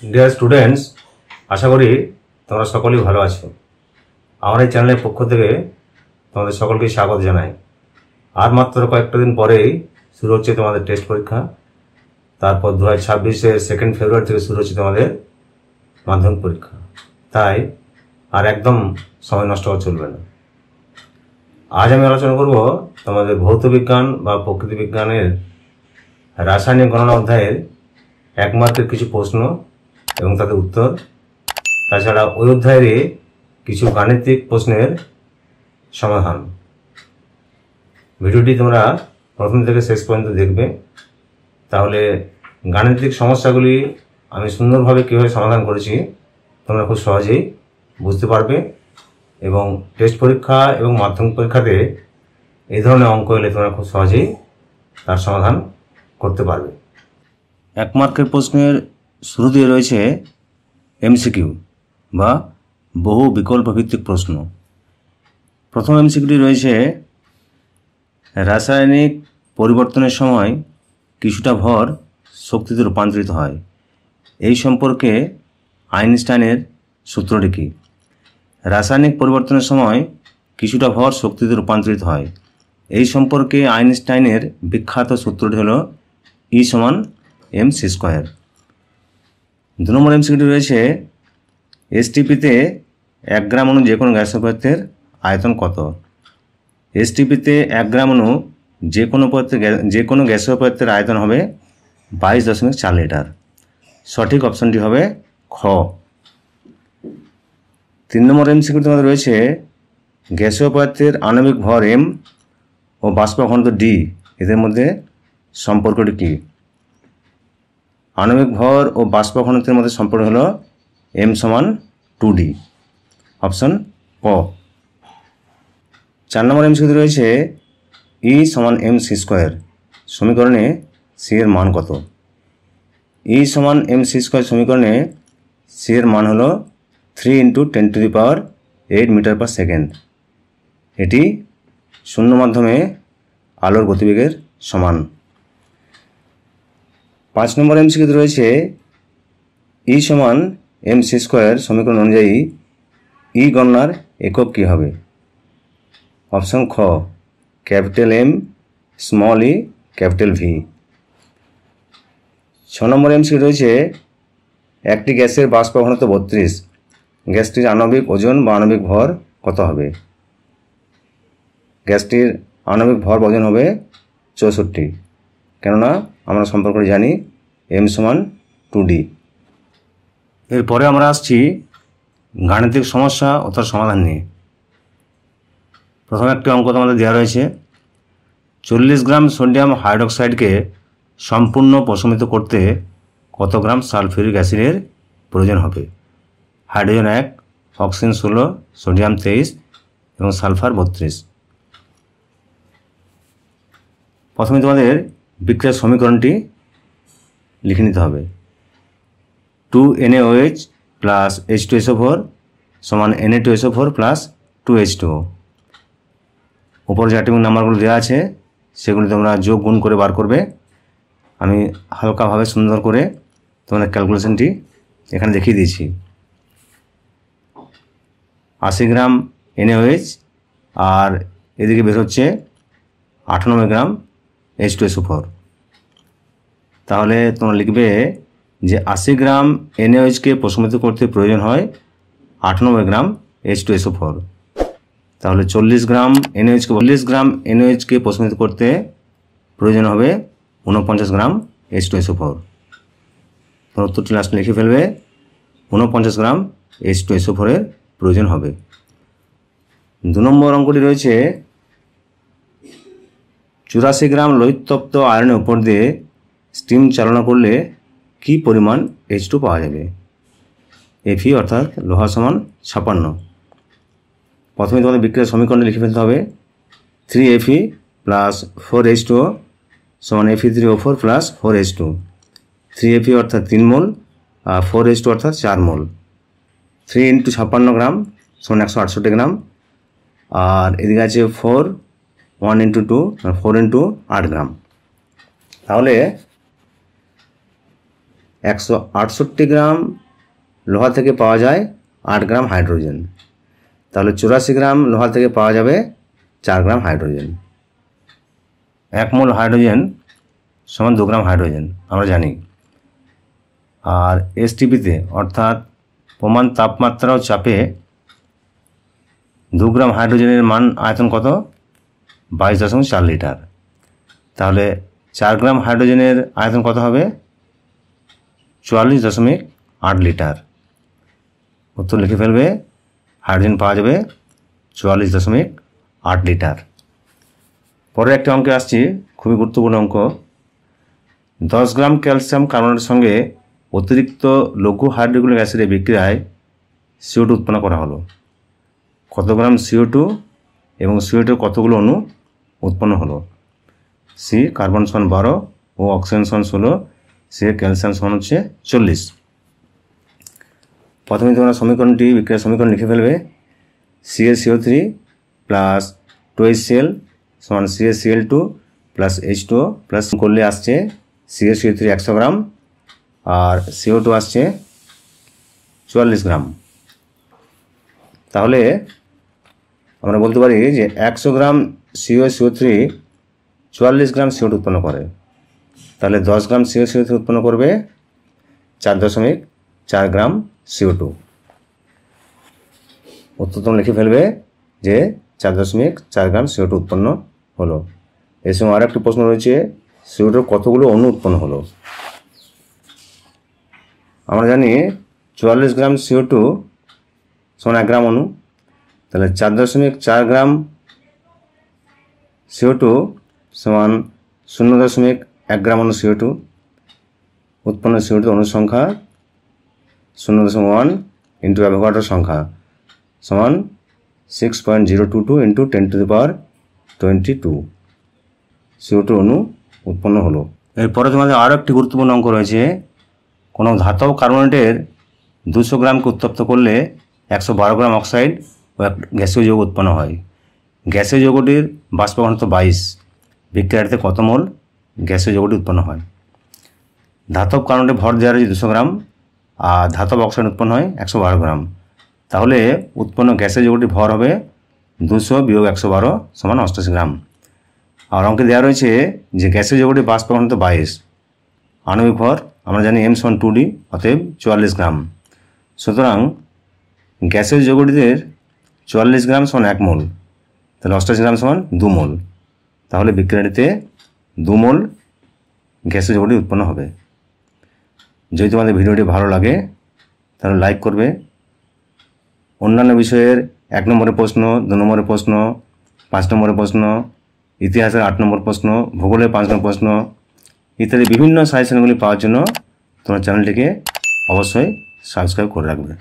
Dear students, আশা করি তোমরা সকলেই ভালো আছো। আমার এই চ্যানেলের পক্ষ থেকে তোমাদের সকলকে স্বাগত জানাই। আর মাত্র কয়েকটা দিন পরেই শুরু হচ্ছে তোমাদের টেস্ট পরীক্ষা। তারপর 2026-এর 2 ফেব্রুয়ারি থেকে শুরু হচ্ছে তোমাদের মাধ্যমিক পরীক্ষা। তাই আর একদম সময় নষ্ট করা চলবে না। আজ আমি আলোচনা করব তোমাদের ভৌত বিজ্ঞান বা প্রকৃতি বিজ্ঞানের রাসায়নিক গণনা অধ্যায়ের 1 মার্কের কিছু প্রশ্ন এবং তাদের উত্তর। তাছাড়া ওই অধ্যায়ের কিছু গাণিতিক প্রশ্নের সমাধান। ভিডিওটি তোমরা প্রথম থেকে শেষ পর্যন্ত দেখবে, তাহলে গাণিতিক সমস্যাগুলি আমি সুন্দরভাবে কীভাবে সমাধান করেছি তোমরা খুব সহজেই বুঝতে পারবে এবং টেস্ট পরীক্ষা এবং মাধ্যমিক পরীক্ষাতে এই ধরনের অঙ্ক এলে তোমরা খুব সহজেই তার সমাধান করতে পারবে। 1 মার্কের প্রশ্নের শুরু দিয়ে রয়েছে এমসিকিউ বা বহু বিকল্প ভিত্তিক প্রশ্ন। প্রথম এমসিকিউটি রয়েছে, রাসায়নিক পরিবর্তনের সময় কিছুটা ভর শক্তিতে রূপান্তরিত হয়, এই সম্পর্কে আইনস্টাইনের সূত্রটি কী? রাসায়নিক পরিবর্তনের সময় কিছুটা ভর শক্তিতে রূপান্তরিত হয়, এই সম্পর্কে আইনস্টাইনের বিখ্যাত সূত্রটি হল E=mc²। 2 নম্বর এমসিকিউটি রয়েছে, এসটিপিতে 1 গ্রাম অণু যে কোনো গ্যাসীয় পদার্থের আয়তন কত? এসটিপিতে 1 গ্রাম অণু যে কোনো গ্যাসীয় পদার্থের আয়তন হবে 22.4 লিটার। সঠিক অপশনটি হবে খ। 3 নম্বর এমসিকিউতে আমাদের রয়েছে, গ্যাসীয় পদার্থের আণবিক ভর m ও বাষ্প ঘনত্ব d, এদের মধ্যে সম্পর্কটি কী? আণবিক ভর ও বাষ্প ঘনত্বের মধ্যে সম্পর্ক হলো m=2d। অপশন ক। 4 নম্বর এমসিকিউতে রয়েছে, E=mc², সমীকরণে c এর মান কত? E=mc² সমীকরণে c এর মান হলো 3 × 10⁸ মিটার পার সেকেন্ড। এটি শূন্য মাধ্যমে আলোর গতিবেগের সমান। 5 নম্বর এমসিকিউতে রয়েছে, E=mc² সমীকরণ অনুযায়ী E গণনার একক কী হবে? অপশন খ, M, e, V। 6 নম্বর এমসিকিউ রয়েছে, একটি গ্যাসের বাষ্প ঘনত্ব 32, গ্যাসটির আণবিক ওজন বা আণবিক ভর কত হবে? গ্যাসটির আণবিক ভর ওজন হবে 64, কেননা আমরা সম্পর্কটি জানি m=2d। এরপরে আমরা আসছি গাণিতিক সমস্যা ও তার সমাধান নিয়ে। প্রথম একটি অঙ্ক তোমাদের দেওয়া রয়েছে, 40 গ্রাম সোডিয়াম হাইড্রোক্সাইডকে সম্পূর্ণ প্রশমিত করতে কত গ্রাম সালফিউরিক অ্যাসিডের প্রয়োজন হবে? হাইড্রোজেন 1, অক্সিজেন 16, সোডিয়াম 23 এবং সালফার 32। প্রথমে তোমাদের বিক্রিয়ার সমীকরণটি লিখে নিতে হবে। 2NaOH + H2SO4 = Na2SO4 + 2H2O। উপরে যে অ্যাটমিক নাম্বারগুলো দেওয়া আছে সেগুলি তোমরা যোগ গুণ করে বার করবে। আমি হালকাভাবে সুন্দর করে তোমাদের ক্যালকুলেশনটি এখানে দেখিয়ে দিয়েছি। 80 গ্রাম NaOH আর এদিকে বের হচ্ছে 98 গ্রাম H2SO4। তাহলে তোমরা লিখবে যে 80 গ্রাম NaOH-কে প্রশমিত করতে প্রয়োজন হয় 98 গ্রাম H2SO4। তাহলে 40 গ্রাম NaOH-কে প্রশমিত করতে প্রয়োজন হবে 49 গ্রাম H2SO4। তোমরা উত্তরটি লাস্টে লিখে ফেলবে, 49 গ্রাম H2SO4-এর প্রয়োজন হবে। 2 নম্বর অঙ্কটি রয়েছে, 84 গ্রাম লোহিতপ্ত আয়রনের উপর দিয়ে স্টিম চালনা করলে কি পরিমাণ H2 পাওয়া যাবে? Fe অর্থাৎ লোহা সমান 56। প্রথমে তোমাদের বিক্রিয়ার সমীকরণে লিখে ফেলতে হবে, 3Fe + 4H2O = Fe3O4 + 4H2। 3Fe অর্থাৎ 3 মোল আর 4H2 অর্থাৎ 4 মোল। 3 × 56 গ্রাম = 168 গ্রাম। আর এদিকে আছে 4, 1 × 2 4 × 8 গ্রাম। তাহলে 168 গ্রাম লোহা থেকে পাওয়া যায় 8 গ্রাম হাইড্রোজেন। তাহলে 84 গ্রাম লোহা থেকে পাওয়া যাবে 4 গ্রাম হাইড্রোজেন। 1 মোল হাইড্রোজেন সমান 2 গ্রাম হাইড্রোজেন আমরা জানি। আর এসটিপিতে অর্থাৎ প্রমাণ তাপমাত্রা ও চাপে 2 গ্রাম হাইড্রোজেনের মান আয়তন কত? 22.4 লিটার। তাহলে 4 গ্রাম হাইড্রোজেনের আয়তন কত হবে? 44.8 লিটার। উত্তর লিখে ফেলবে, হাইড্রোজেন পাওয়া যাবে 44.8 লিটার। পরের একটা অঙ্কে আসছি, খুবই গুরুত্বপূর্ণ অঙ্ক। 10 গ্রাম ক্যালসিয়াম কার্বনেটের সঙ্গে অতিরিক্ত লঘু হাইড্রোক্লোরিক অ্যাসিডের বিক্রিয়ায় CO2 উৎপন্ন করা হলো। কত গ্রাম CO2 এবং CO2 কতগুলো অণু উৎপন্ন হলো? সি কার্বন সমান 12 ও অক্সিজেন সমান 16, সি ক্যালসিয়াম সমান হচ্ছে 40। প্রথমে তোমরা সমীকরণটি, বিক্রিয়ার সমীকরণ লিখে ফেলবে। CaCO3 প্লাস 2HCl সমান CaCl2 প্লাস H2O প্লাস করলে আসছে CaCO3 100 গ্রাম আর CO2 আসছে 44 গ্রাম। তাহলে আমরা বলতে পারি যে 100 গ্রাম CaCO3 44 গ্রাম CO2 উৎপন্ন করে। তাহলে 10 গ্রাম CaCO3 উৎপন্ন করবে 4.4 গ্রাম CO2। উত্তর তোমরা লিখে ফেলবে যে 4.4 গ্রাম CO2 উৎপন্ন হলো। এর সঙ্গে আর একটি প্রশ্ন রয়েছে, CO2 কতগুলো অণু উৎপন্ন হলো? আমরা জানি 44 গ্রাম CO2 সমান 1 গ্রাম অণু। তাহলে 4.4 গ্রাম CO2 সমান 0.1 গ্রাম অণু CO2। উৎপন্ন CO2 অণুর সংখ্যা 0.1 ইন্টু অ্যাভোগাড্রোর সংখ্যা সমান 6.022 ইন্টু 10⁻22 CO2 অণু উৎপন্ন হলো। এরপরে তোমাদের আরও একটি গুরুত্বপূর্ণ অঙ্ক রয়েছে। কোনো ধাতব কার্বনেটের 200 গ্রামকে উত্তপ্ত করলে 112 গ্রাম অক্সাইড ও এক গ্যাসীয় যৌগ উৎপন্ন হয়। গ্যাসীয় যৌগটির বাষ্প ঘনত্ব 22। বিক্রিয়াটিতে কত মোল গ্যাসীয় যৌগটি উৎপন্ন হয়? ধাতব কার্বনেটে ভর দেওয়া রয়েছে 200 গ্রাম আর ধাতব অক্সাইড উৎপন্ন হয় 112 গ্রাম। তাহলে উৎপন্ন গ্যাসীয় যৌগটির ভর হবে 200 বিয়োগ 112 সমান 88 গ্রাম। আর অঙ্কে দেওয়া রয়েছে যে গ্যাসীয় যৌগটির বাষ্প ঘনত্ব 22। আণবিক ভর আমরা জানি M সমান 2D, অতএব 44 গ্রাম। সুতরাং গ্যাসীয় যৌগটির 44 গ্রাম সমান 1 মোল, তাহলে 88 গ্রাম সমান 2 মোল। তাহলে বিক্রিয়াটিতে 2 মোল গ্যাসীয় যৌগটি উৎপন্ন হবে। যদি তোমাদের ভিডিওটি ভালো লাগে তাহলে লাইক করবে। অন্যান্য বিষয়ের 1 নম্বরের প্রশ্ন, 2 নম্বরের প্রশ্ন, 5 নম্বরের প্রশ্ন, ইতিহাসের 8 নম্বর প্রশ্ন, ভূগোলের 5 নম্বর প্রশ্ন ইত্যাদি বিভিন্ন সাজেশনগুলি পাওয়ার জন্য তোমার চ্যানেলটিকে অবশ্যই সাবস্ক্রাইব করে রাখবে।